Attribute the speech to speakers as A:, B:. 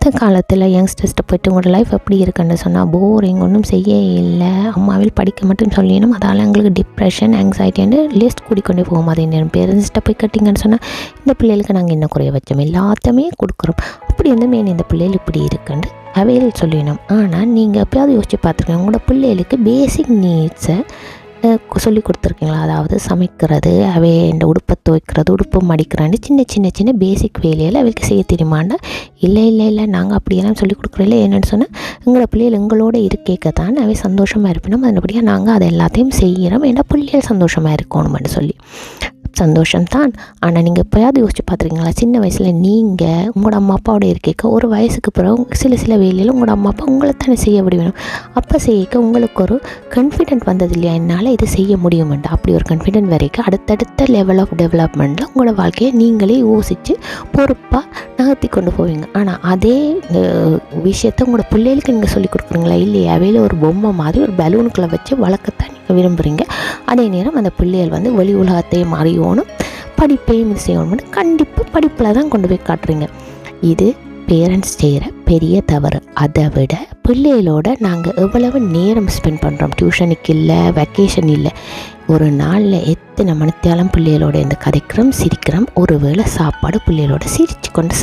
A: இப்போத்த காலத்தில் யங்ஸ்டர்ஸ்ட்டு போய்ட்டு உங்களோட லைஃப் எப்படி இருக்குன்னு சொன்னால் போரிங், ஒன்றும் செய்ய இல்லை, அம்மாவில் படிக்க மட்டும் சொல்லிடணும், அதால் எங்களுக்கு டிப்ரெஷன் ஆங்ஸைட்டின்னு லிஸ்ட் கூடிக்கொண்டே போகும். அதே நேரம் பேரண்ட்ஸ்கிட்ட போய் கட்டிங்கன்னு சொன்னால் இந்த பிள்ளைகளுக்கு நாங்கள் என்ன குறைய வச்சோம், எல்லாத்தையுமே கொடுக்குறோம், அப்படி வந்து மெயின் இந்த பிள்ளைகள் இப்படி இருக்குன்னு அவையில் சொல்லிடணும். ஆனால் நீங்கள் எப்போயாவது யோசிச்சு பார்த்துருக்கீங்க உங்களோட பிள்ளைகளுக்கு பேசிக் நீட்ஸை சொல்லி கொடுத்துருக்கீங்களா? அதாவது சமைக்கிறது, அவை இந்த உடுப்பை துவைக்கிறது, உடுப்பு மடிக்கிறான்னு சின்ன சின்ன சின்ன பேசிக் வேலையில் அவைக்கு செய்ய தெரியுமான்னா இல்லை நாங்கள் அப்படியெல்லாம் சொல்லி கொடுக்குறோம். என்னென்னு சொன்னால் எங்களோட பிள்ளைகள் எங்களோட இருக்கேக்க தான் அவை சந்தோஷமாக இருப்பினோம், அதன்படியாக நாங்கள் அதை எல்லாத்தையும் செய்கிறோம், ஏன்னா பிள்ளைகள் சந்தோஷமாக இருக்கணும்னு சொல்லி. சந்தோஷம்தான். ஆனால் நீங்கள் எப்போயாவது யோசிச்சு பார்த்துருக்கீங்களா, சின்ன வயசில் நீங்கள் உங்களோட அம்மா அப்பாவோட இருக்க ஒரு வயசுக்கு பிறகு சில வேலையில் உங்களோட அம்மா அப்பா உங்களை தானே செய்ய முடியும். அப்போ செய்ய உங்களுக்கு ஒரு கான்ஃபிடென்ட் வந்தது இல்லையா, என்னால் இது செய்ய முடியுமெண்டு. அப்படி ஒரு கான்ஃபிடென்ட் வரைக்கும் அடுத்தடுத்த லெவல் ஆஃப் டெவலப்மெண்ட்டில் உங்களோட வாழ்க்கையை நீங்களே யோசித்து பொறுப்பாக நகர்த்தி கொண்டு போவீங்க. ஆனால் அதே விஷயத்தை உங்களோட பிள்ளைகளுக்கு நீங்கள் சொல்லிக் கொடுக்குறீங்களா? இல்லையா, அவையில் ஒரு பொம்மை மாதிரி ஒரு பலூனுக்குள்ளே வச்சு வளர்க்கத்தான் நீங்கள் விரும்புகிறீங்க. அதே நேரம் அந்த பிள்ளைகள் வந்து வெளி உலகத்தையும் அறியணும், படிப்பையும் செய்யணும்னு கண்டிப்பாக படிப்பில் தான் கொண்டு போய் காட்டுறீங்க. இது பேரண்ட்ஸ் செய்கிற பெரிய தவறு. அதை விட பிள்ளைகளோட நாங்கள் எவ்வளவு நேரம் ஸ்பெண்ட் பண்ணுறோம், டியூஷனுக்கு இல்லை, வெக்கேஷன் இல்லை, ஒரு நாளில் எத்தனை மணித்தாலும் பிள்ளைகளோட இருந்து கதைக்கிறோம், சிரிக்கிறோம், ஒரு வேளை சாப்பாடு பிள்ளைகளோட சிரித்து கொண்டு